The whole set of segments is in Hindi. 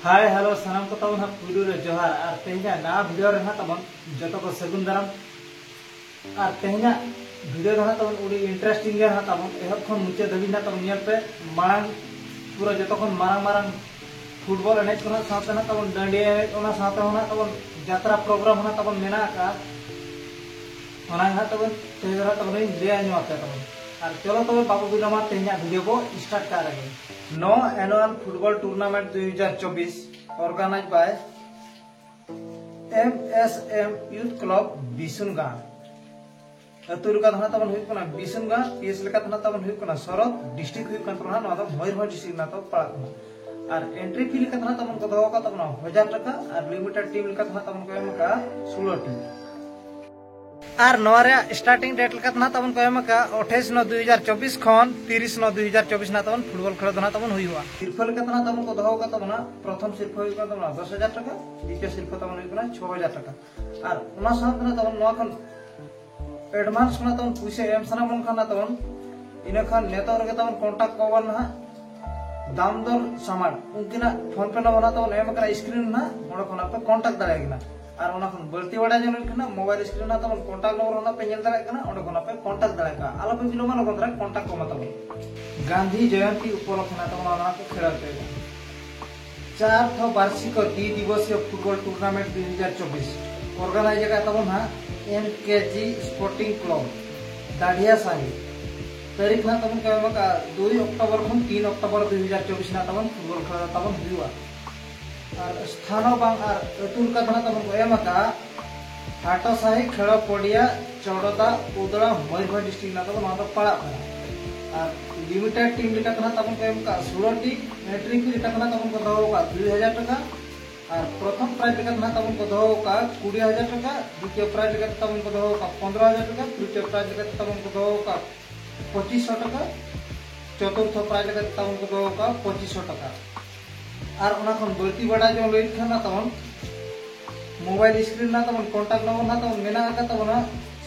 हाय हेलो सानाम को तबन वीडियो रे जोहार और तेहना ना वीडियो रे तबन जतो को सगुन दाराम और तेहना वीडियो रे तबन उडी इंटरेस्टिंग गे तबन एहब खन मुचे दबी ना तबन नियल पे मांग पूरा जतो खन मारंग मारंग फुटबॉल एनेज को साथे ना तबन डांडिया ओना साथे होना तबन यात्रा प्रोग्राम होना तबन मेना का ओना ना तबन तेहरा तबन ले आनो आते तबन और चलो तबे बाबू बिना तेहना वीडियो को स्टार्ट कर रहे नो annual football tournament 2024 organize by MSM youth club बिसुनगां अतुर का धना तबन हुई कना बिसुनगां पीएस लेका धना तबन हुई कना सरत डिस्ट्रिक्ट हुई कना तबन ना मयूरभंज डिस्ट्रिक्ट ना तो पड़ा और एंट्री फी लेका धना तबन को दो का तबन 1000 टाका और लिमिटेड टीम लेका धना तबन को एम का 16 टीम और नोरे स्टार्टिंग डेट लेका धना तबन को एम का 28/9/2024 खन 30/9/2024 ना तबन फुटबॉल खेल धना तबन हुई हुआ सिर्फ लेका धना तबन को दो का तबन प्रथम सिर्फ हुई का तबन 10000 टाका द्वितीय सिर्फ तबन हुई कना 6000 टाका और उना साथ ना तबन नो खन एडवांस खना तबन पैसा एम सना बन खना तबन इना खान नेता रे तबन कांटेक्ट कोवन ना दाम दर सामान उनकिना फोन पे नंबर तबन एम करा स्क्रीन ना ओडा खना पे कांटेक्ट दाड़ेगिना और ओना खन बल्ती बड़ा जन खना मोबाइल स्क्रीन ना तबन कांटेक्ट नंबर ओना पे नेल दाड़ेगिना ओडा खना पे कांटेक्ट दाड़ेगा आलो पे बिलोमा लगन रे कांटेक्ट को तबन गांधी जयंती उपलक्ष ना तबन ओना को खेलते 4th वार्षिक दिवसीय फुटबॉल टूर्नामेंट 2024 ऑर्गेनाइज का तबन हा NKG स्पोर्टिंग क्लब दाढ़िया साही तारीख ना तबन का 2 अक्टूबर खन 3 अक्टूबर 2024 ना तबन फुटबॉल खेल तबन हुआ और स्थान बांग और अतुल का धना तबन को एम का हाटो साही खेल पड़िया चौड़दा उदड़ा मयूरभंज डिस्ट्रिक्ट ना तबन वहां पड़ा और लिमिटेड टीम लेका धना तबन को एम का 16 टीम एंट्री फी लेका धना तबन को दो का 2000 टाका और प्रथम प्राइज लेका धना तबन को दो का 20000 टाका द्वितीय प्राइज लेका तबन को दो का 15000 टाका तृतीय प्राइज लेका तबन को दो का 2500 टाका चतुर्थ प्राइज लेका तबन को दो का 2500 टाका और उना खन बल्ती बड़ा जो लई खाना तबन मोबाइल स्क्रीन ना तबन कांटेक्ट नंबर ना तबन मेना का तबन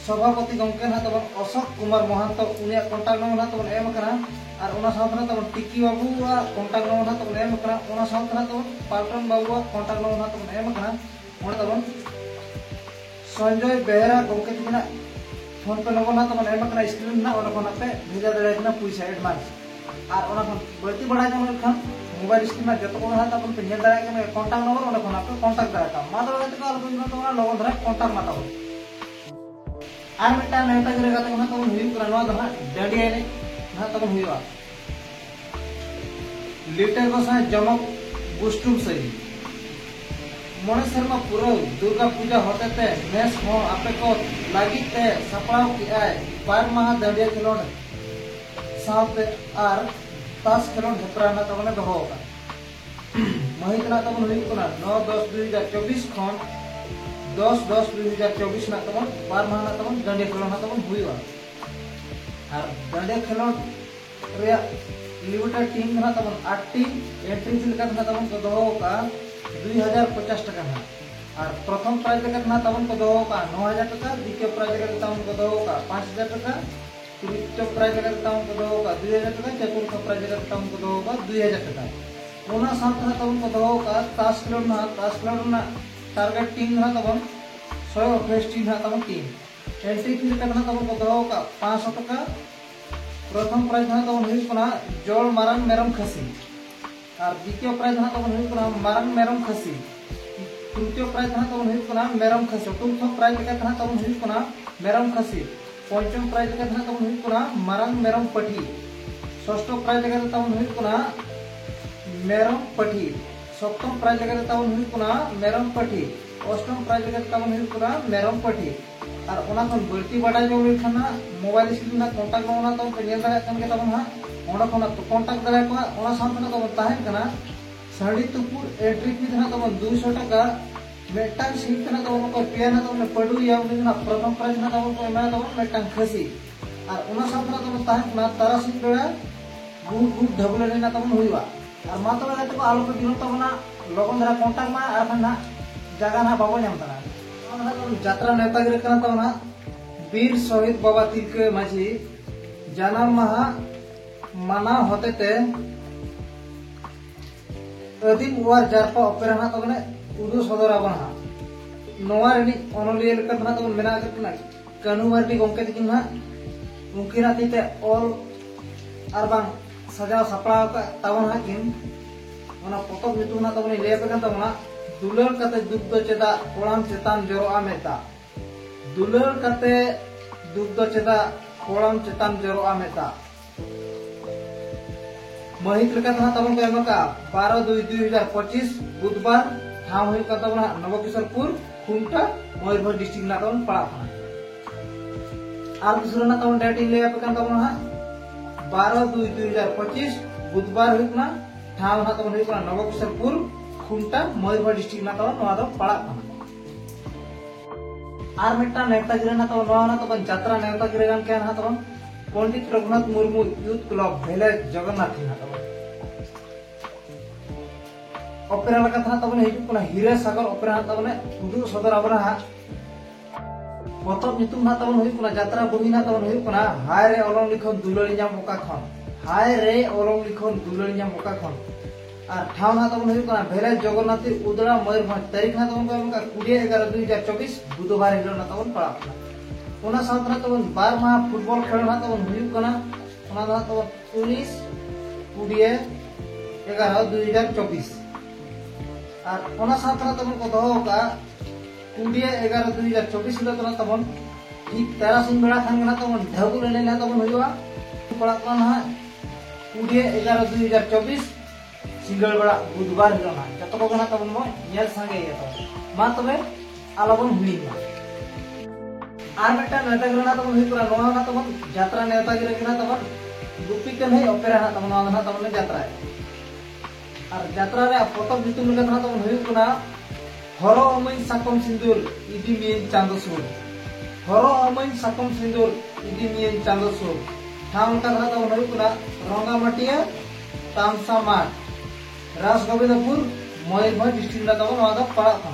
सभापति गंके ना तबन अशोक कुमार महंत उनिया कांटेक्ट नंबर ना तबन एम करा और उना साथ ना तबन टिक्की बाबू कांटेक्ट नंबर ना तबन एम करा उना साथ ना तबन पाल्टन बाबू कांटेक्ट नंबर ना तबन एम करा उना तबन संजय बेहरा गंके तिना फोन पे नंबर ना तबन एम करा स्क्रीन ना ओना कोना पे भेजा दे ना पैसा एडवांस और ओना खन बल्ती बड़ा जो खान मोबाइल स्क्रीन में जतो को हाथ अपन पे नेल दाड़ा के कांटेक्ट नंबर ओना कोना पे कांटेक्ट दाड़ा का मा दाड़ा के आलो बिना तो लोगन धरा कांटेक्ट माता हो आर मिटा नेता करे का तो ना तो हुई करनवा धरा डडिया ने ना तो हुईवा लिटर को सा जमक गुस्टुम सही मने शर्मा पूरा दुर्गा पूजा होते थे मैच हो आपे को लागी ते सपड़ाव की आए 12 माह डडिया खिलोड़ साथ आर तास खेलों हेपरा ना तबने दो होगा महित ना तबन हुई कोना 9/10/2024 खन 10/10/2024 ना तबन 12 माह ना तबन डंडे खेलों ना तबन हुईवा और डंडे खेलों रे लिमिटेड टीम ना तबन 8 टीम एंट्री फी लेका ना तबन को दो का 2050 टाका ना और प्रथम प्राइज लेका ना तबन को दो का 9000 टाका द्वितीय प्राइज लेका तबन को दो का 5000 टाका तृतीय प्राइज लेका तबन को दो का 2000 टाका चतुर्थ प्राइज लेका तबन को दो का 2000 टाका ओना साथ ना तबन को दो का ताश खेलों ना टारगेट टीम ना तबन 128 टीम ना तबन टीम एंट्री फी लेका ना तबन को दो का 500 टाका प्रथम प्राइज ना तबन हुई कोना जोल मारंग मेरम खसी और द्वितीय प्राइज ना तबन हुई कोना मारंग मेरम खसी तृतीय प्राइज ना तबन हुई कोना मेरम खसी चतुर्थ प्राइज लेका ना तबन हुई कोना मेरम खसी पंचम प्राइज लेका ना तबन हुई कोना मारंग मेरम पठी षष्ठ प्राइज लेका तबन हुई कोना मेरम पठी सप्तम प्राइज लेका तबन हुई कोना मेरम पठी अष्टम प्राइज लेका तबन हुई कोना मेरम पठी और ओना खन बल्ती बड़ा जो खाना मोबाइल स्क्रीन ना कांटेक्ट नंबर तो नेल दाड़ा कन के तबन हा ओना खन तो कांटेक्ट दाड़ा को ओना साथ ना तबन ताहेन कना साड़ी तुपुर एंट्री फी ना तबन 200 टाका मेटांग सीट ना तबन को पिया ना तबन पडु या ना प्रथम प्राइज ना तबन को एमा तबन मेटांग खसी और ओना साथ ना तबन ताहेन ना तारा सीट बेड़ा गुड ढबले ना तबन हुईवा और मा तबन तो आलो पे दिनो तबन लोगन धरा कांटेक्ट मा और ना जगह ना बाबो नाम तना यात्रा नेता गिरे कना तबन वीर शहीद बाबा तिलके माझी जन्म माह माना होते ते आदिम ओवार जारपा ऑपेरा ना तबने उदु सदर आबन हा नोवा रेनी ओनोलिया लेका ना तबन मेना करना कानू मार्टी गोंके तकिन हा उनकिना तीते ऑल अरबां सजाव सपड़ा का तबन हा किन ओना पोतब नितु ना तबने ले पे kan तबना दुलर कते दुग्ध चेदा कोड़ाम चेतान जरोआ मेता दुलर कते दुग्ध चेदा कोड़ाम चेतान जरोआ मेता महित लेका तना तबन को एमका 12/2/2025 बुधवार ठाव हुई का तबना नवकिशोरपुर खुंटा मयूरभंज डिस्ट्रिक्ट ना तबन पड़ा था आर दूसरा ना तबन डेट ले पे kan तबन हा 12/2/2025 बुधवार हुई ना ठाव ना तबन हुई का नवकिशोरपुर खुंटा मयूरभंज डिस्ट्रिक्ट ना तबन नवा दो पड़ा था आर मिट्टा नेता गिरे ना तबन नवा ना तबन यात्रा नेता गिरे गान के ना तबन पंडित रघुनाथ मुर्मू यूथ क्लब भेले जगन्नाथ ना तबन ऑपेरा लगा था तबन हिजु कुना हीरे सागर ऑपेरा ना तबन उदु सदर आबना हा पतब नितुम ना तबन हुई कुना यात्रा बुगी ना तबन हुई कुना हाय रे ओलम लिखन दुलड़ी ᱧᱟᱢ बोका खन हाय रे ओलम लिखन दुलड़ी ᱧᱟᱢ बोका खन और ठाव ना तबन हुई कुना भेले जगन्नाथ उदड़ा मयूरभंज तारीख ना तबन को एमका 20/11/2024 बुधवार हिलो ना तबन पड़ा ओना साउथ ना तबन 12 माह फुटबॉल खेल ना तबन हुई कुना ओना ना तबन 19/11/2024 और ओना साउथ ना तबन को दहो का 20/11/2024 हिलो ना तबन ठीक 13 सिंह बेड़ा खान ना तबन ढागु लेने ना तबन हुईवा पड़ा कोन हा 20/11/2024 सिंगल बेड़ा बुधवार हिलो ना जतो को ना तबन मो नेल संगे ये तो मा तबे आलाबन हुई आर मेटा नेतागिरी ना तबन हुई पुरा नोआ ना तबन यात्रा नेतागिरी ना तबन गुपी के नहीं ऑपेरा ना तबन ना तबन यात्रा है और यात्रा रे फोटो बितुम लेका ना तबन हुई पुना हरो अमैन साकम सिंदूर इदी मियन चांदो सुर हरो अमैन साकम सिंदूर इदी मियन चांदो सुर ठाम का ना तबन हुई पुना रंगामाटिया तामसा माठ रास गोविंदपुर मयूरभंज डिस्ट्रिक्ट ना तबन नोआ दो पड़ा था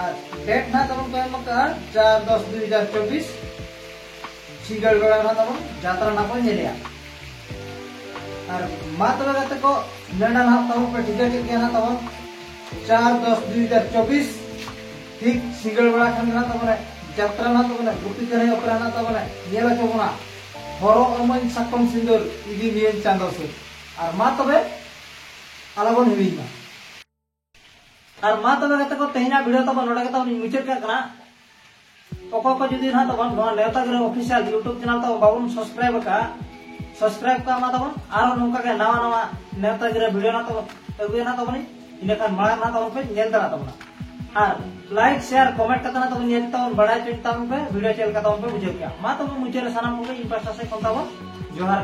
और डेट ना तबन को एमका 4/10/2024 सिंगल बेड़ा ना तबन यात्रा ना को नेलिया और मात्र गते को नेडा ना तबन पे टिकट के ना तबन 4/10/2024 ठीक सिंगल बेड़ा खान ना तबन यात्रा ना तबन गुपी करे ऑपेरा ना तबन नेला चोबना हरो अमन साकम सिंदूर इदी मियन चांदोसु और मा तबे आलाबन हुईना और मा तबे गते को तेहिना वीडियो तबन नोडा के तबन मुचेत का कना ओको को जदी ना तबन नोआ नेता गिरे ऑफिशियल यूट्यूब चैनल तो बाबन सब्सक्राइब का मा तबन आरो नोका के नवा नवा नेता गिरे वीडियो ना तबन अगुए ना तबन इने खान मार ना तबन पे नेल दरा तबन और लाइक शेयर कमेंट करना तबन नेल तबन बड़ा चिंता पे वीडियो चल का तबन पे बुझे क्या मा तबन मुचेर सनाम को इन पासा से कोन तबन जोहार